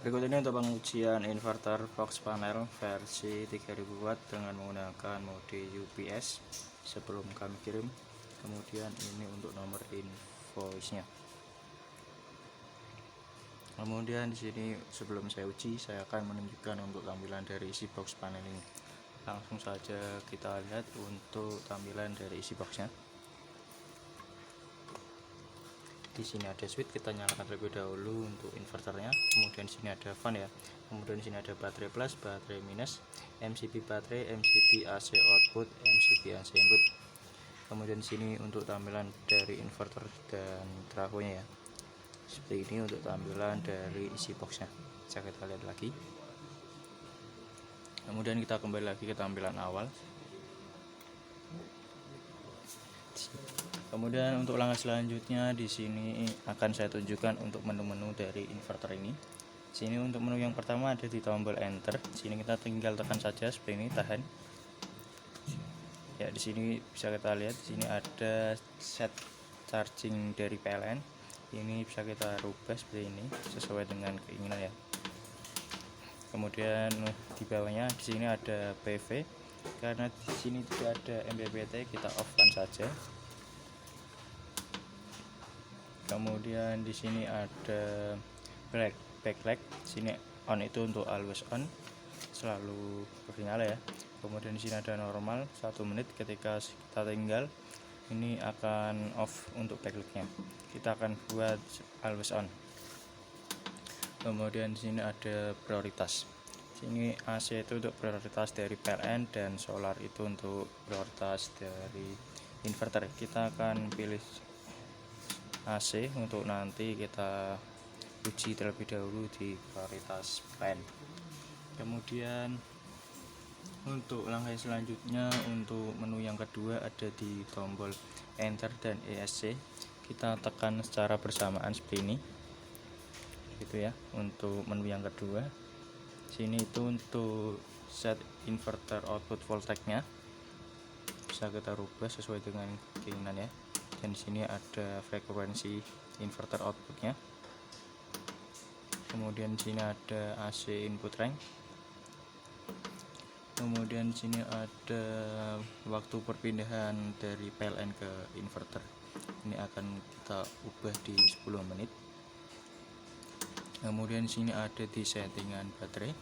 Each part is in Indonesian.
Berikut ini untuk pengujian inverter box panel versi 3000 watt dengan menggunakan mode UPS sebelum kami kirim. Kemudian ini untuk nomor invoice-nya. Kemudian di sini sebelum saya uji, saya akan menunjukkan untuk tampilan dari isi box panel ini. Langsung saja kita lihat untuk tampilan dari isi boxnya. Di sini ada switch, kita nyalakan terlebih dahulu untuk inverternya. Kemudian di sini ada fan ya. Kemudian di sini ada baterai plus, baterai minus, MCB baterai, MCB AC output, MCB AC input. Kemudian di sini untuk tampilan dari inverter dan trafonya ya. Seperti ini untuk tampilan dari isi boxnya. Bisa kita lihat lagi. Kemudian kita kembali lagi ke tampilan awal. Kemudian untuk langkah selanjutnya di sini akan saya tunjukkan untuk menu-menu dari inverter ini. Di sini untuk menu yang pertama ada di tombol enter. Di sini kita tinggal tekan saja seperti ini, tahan. Ya, di sini bisa kita lihat di sini ada set charging dari PLN. Ini bisa kita rubah seperti ini sesuai dengan keinginan ya. Kemudian di bawahnya di sini ada PV. Karena di sini tidak ada MPPT, kita off-kan saja. Kemudian di sini ada backlight. Sini on itu untuk always on, selalu bernyala ya. Kemudian di sini ada normal 1 menit, ketika kita tinggal ini akan off untuk backlightnya. Kita akan buat always on. Kemudian di sini ada prioritas. Sini AC itu untuk prioritas dari PLN dan solar itu untuk prioritas dari inverter. Kita akan pilih AC untuk nanti kita uji terlebih dahulu di prioritas PLN. Kemudian untuk langkah selanjutnya, untuk menu yang kedua ada di tombol enter dan ESC. Kita tekan secara bersamaan seperti ini gitu ya. Untuk menu yang kedua sini itu untuk set inverter output voltage-nya, bisa kita rubah sesuai dengan keinginan ya. Dan di sini ada frekuensi inverter outputnya. Kemudian di sini ada AC input range. Kemudian di sini ada waktu perpindahan dari PLN ke inverter. Ini akan kita ubah di 10 menit. Kemudian di sini ada di settingan baterai.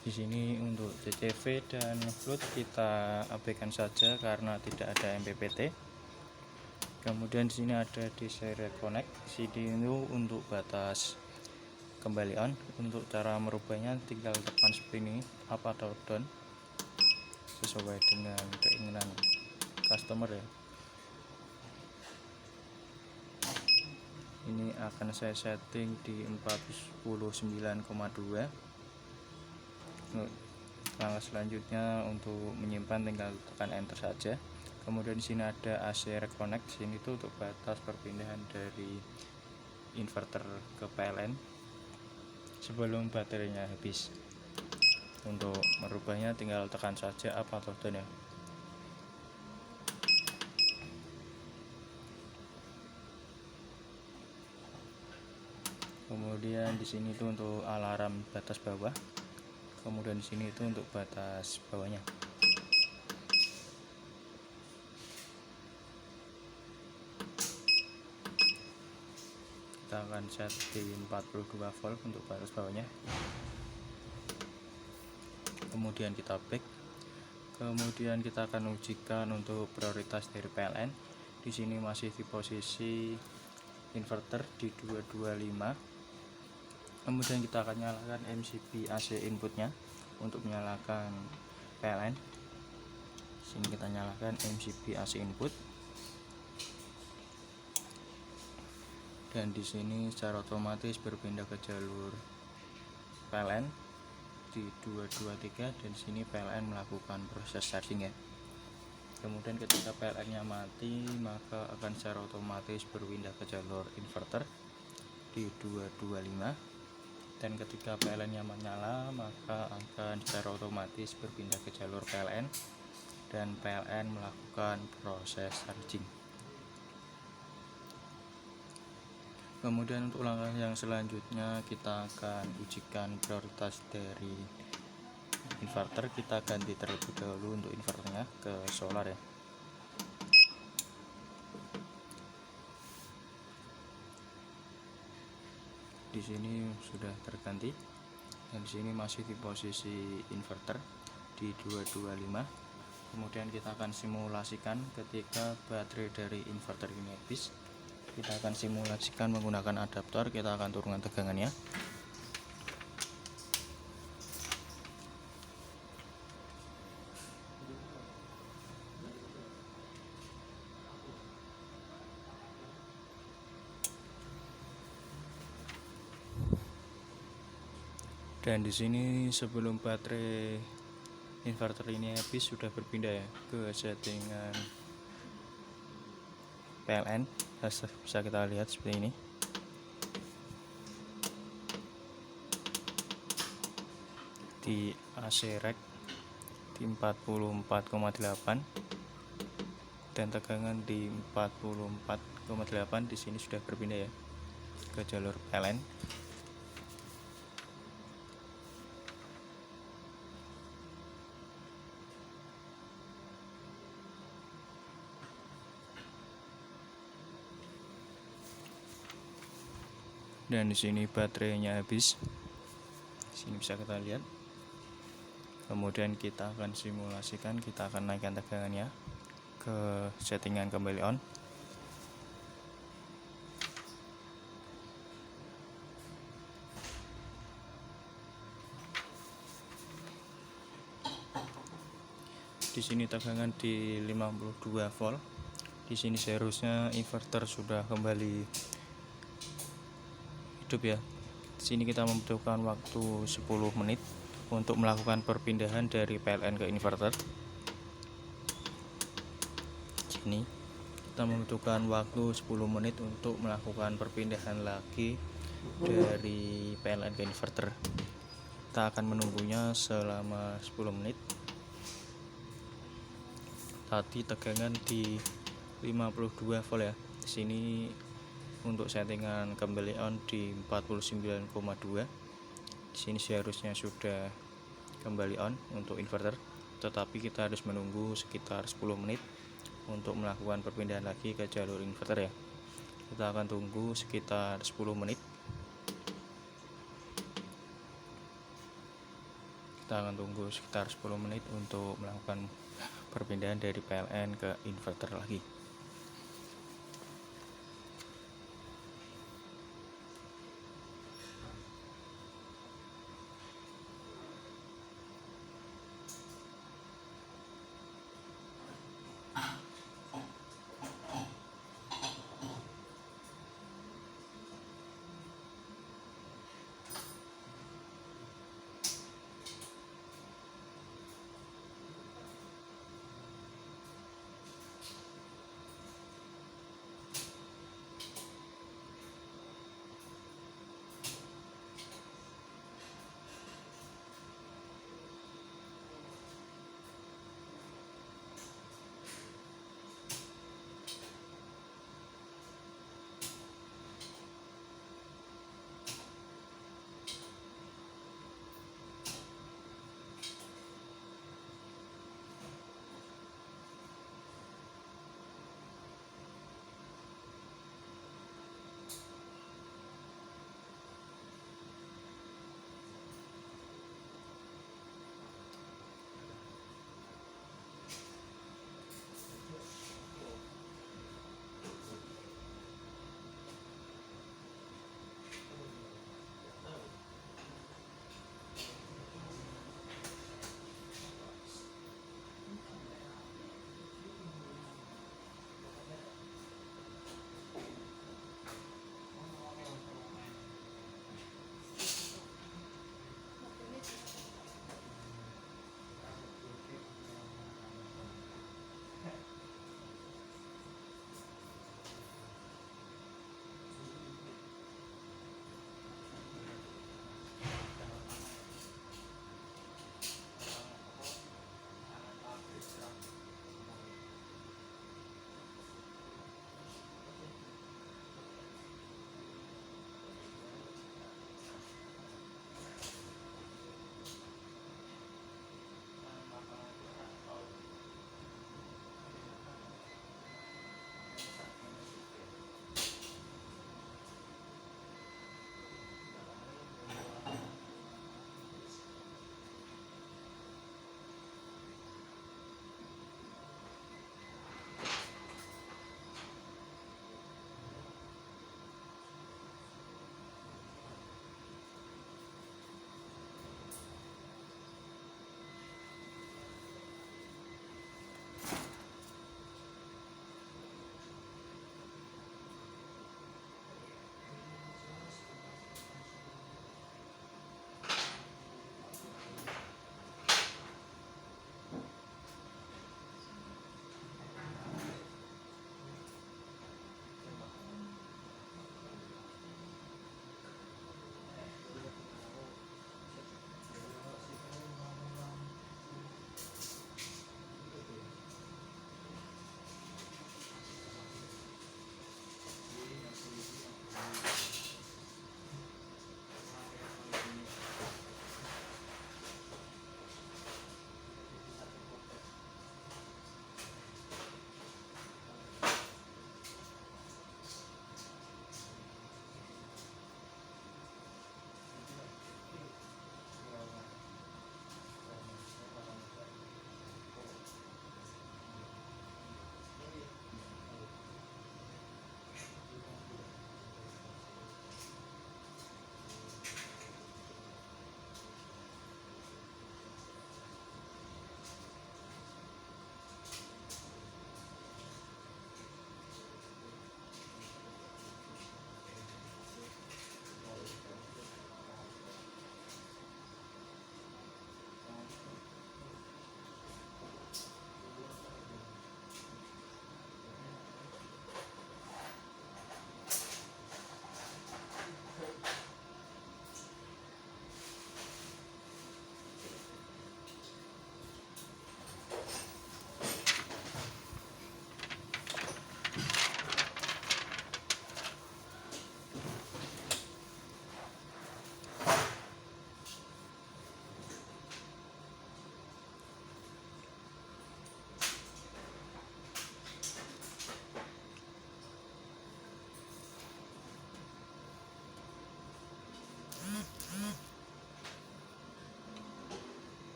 Di sini untuk CCV dan float kita abaikan saja karena tidak ada MPPT. Kemudian di sini ada di serial connect. Sini itu untuk batas kembali on. Untuk cara merubahnya tinggal tekan seperti ini, up atau down sesuai dengan keinginan customer ya. Ini akan saya setting di 49,2. Langkah selanjutnya untuk menyimpan tinggal tekan enter saja. Kemudian di sini ada AC reconnect. Sini itu untuk batas perpindahan dari inverter ke PLN sebelum baterainya habis. Untuk merubahnya tinggal tekan saja up atau down ya. Kemudian di sini itu untuk alarm batas bawah. Kemudian di sini itu untuk batas bawahnya. Kita akan set di 42 volt untuk batas bawahnya. Kemudian kita back. Kemudian kita akan ujikan untuk prioritas dari PLN. Di sini masih di posisi inverter di 225. Kemudian kita akan nyalakan MCB AC inputnya untuk menyalakan PLN. Sini kita nyalakan MCB AC input. Dan di sini secara otomatis berpindah ke jalur PLN di 223, dan di sini PLN melakukan proses charging ya. Kemudian ketika PLN-nya mati, maka akan secara otomatis berpindah ke jalur inverter di 225. Dan ketika PLN-nya menyala, maka akan secara otomatis berpindah ke jalur PLN dan PLN melakukan proses charging. Kemudian untuk langkah yang selanjutnya kita akan ujikan prioritas dari inverter. Kita ganti terlebih dahulu untuk inverternya ke solar ya. Di sini sudah terganti dan di sini masih di posisi inverter di 225. Kemudian kita akan simulasikan ketika baterai dari inverter ini habis. Kita akan simulasikan menggunakan adaptor. Kita akan turunkan tegangannya. Dan di sini sebelum baterai inverter ini habis sudah berpindah ya ke settingan PLN. Bisa kita lihat seperti ini. Di AC rack di 44,8 dan tegangan di 44,8. Di sini sudah berpindah ya ke jalur PLN. Dan di sini baterainya habis. Di sini bisa kita lihat. Kemudian kita akan simulasikan, kita akan naikkan tegangannya ke settingan kembali on. Di sini tegangan di 52 volt. Di sini seharusnya inverter sudah kembali hidup ya. Di sini kita membutuhkan waktu 10 menit untuk melakukan perpindahan dari PLN ke inverter. Sini kita membutuhkan waktu 10 menit untuk melakukan perpindahan lagi dari PLN ke inverter. Kita akan menunggunya selama 10 menit. Tadi tegangan di 52 volt ya. Di sini untuk settingan kembali on di 49,2. Di sini seharusnya sudah kembali on untuk inverter, tetapi kita harus menunggu sekitar 10 menit untuk melakukan perpindahan lagi ke jalur inverter ya. Kita akan tunggu sekitar 10 menit. Kita akan tunggu sekitar 10 menit untuk melakukan perpindahan dari PLN ke inverter lagi.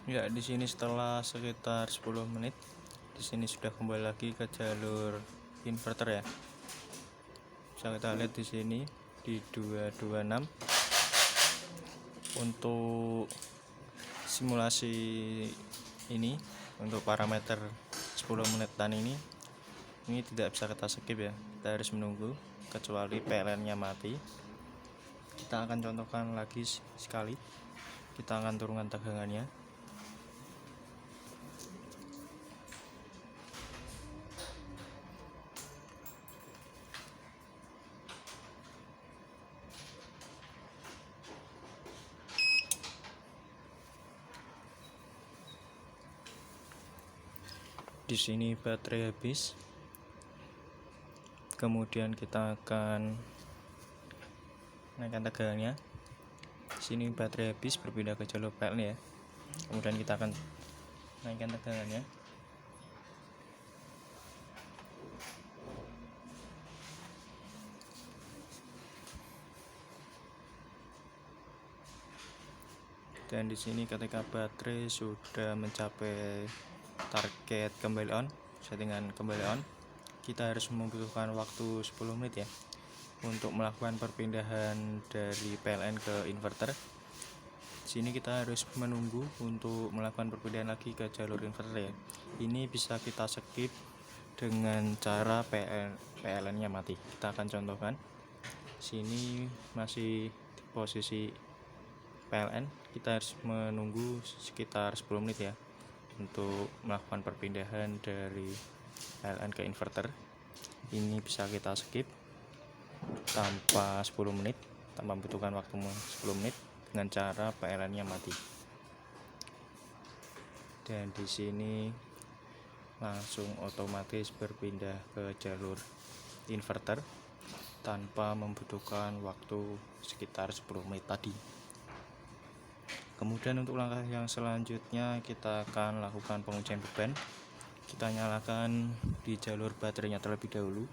Ya, di sini setelah sekitar 10 menit, di sini sudah kembali lagi ke jalur inverter ya. Bisa kita lihat di sini di 226. Untuk simulasi ini, untuk parameter 10 menitan ini tidak bisa kita skip ya. Kita harus menunggu kecuali PLN-nya mati. Kita akan contohkan lagi sekali. Kita akan turunkan tegangannya. Di sini baterai habis. Kemudian kita akan naikkan tegangannya. Di sini baterai habis, berpindah ke jalur PLN ya. Kemudian kita akan naikkan tegangannya. Dan di sini ketika baterai sudah mencapai target kembali on, settingan kembali on, kita harus membutuhkan waktu 10 menit ya untuk melakukan perpindahan dari PLN ke inverter. Di sini kita harus menunggu untuk melakukan perpindahan lagi ke jalur inverter ya. Ini bisa kita skip dengan cara PLN-nya mati. Kita akan contohkan. Sini masih di posisi PLN, kita harus menunggu sekitar 10 menit ya untuk melakukan perpindahan dari PLN ke inverter. Ini bisa kita skip tanpa 10 menit, tanpa membutuhkan waktu 10 menit dengan cara PLN-nya mati. Dan di sini langsung otomatis berpindah ke jalur inverter tanpa membutuhkan waktu sekitar 10 menit tadi. Kemudian untuk langkah yang selanjutnya kita akan lakukan pengujian beban. Kita nyalakan di jalur baterainya terlebih dahulu.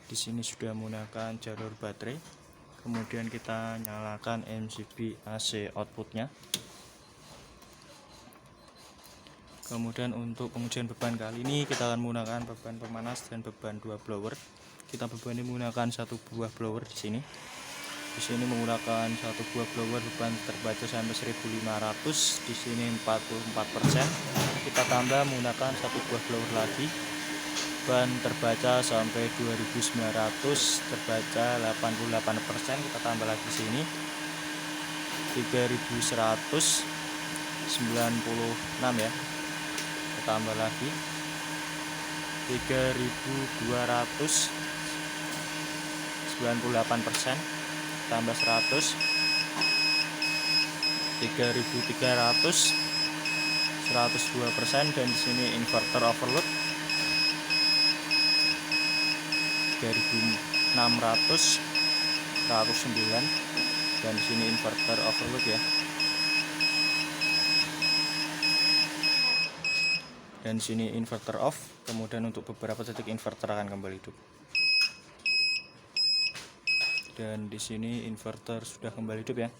Di sini sudah menggunakan jalur baterai. Kemudian kita nyalakan MCB AC outputnya. Kemudian untuk pengujian beban kali ini kita akan menggunakan beban pemanas dan beban 2 blower. Kita bebani menggunakan satu buah blower di sini. Di sini menggunakan satu buah blower, beban terbaca sampai 1500. Di sini 44%. Kita tambah menggunakan satu buah blower lagi. Beban terbaca sampai 2900, terbaca 88%. Kita tambah lagi di sini 3196 ya. Tambah lagi 3298%, tambah 100 3300, 102%. Dan di sini inverter overload 3600, 109. Dan di sini inverter overload ya. Dan di sini inverter off. Kemudian untuk beberapa detik inverter akan kembali hidup. Dan di sini inverter sudah kembali hidup ya.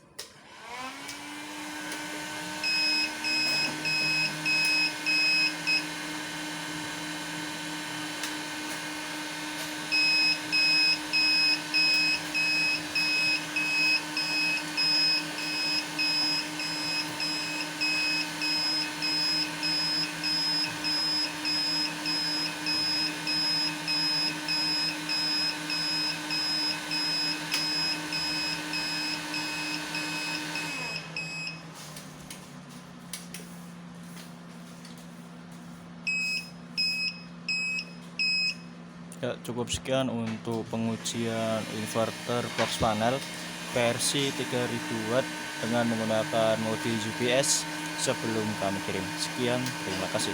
Ya, cukup sekian untuk pengujian inverter box panel versi 3000 watt dengan menggunakan mode UPS sebelum kami kirim. Sekian, terima kasih.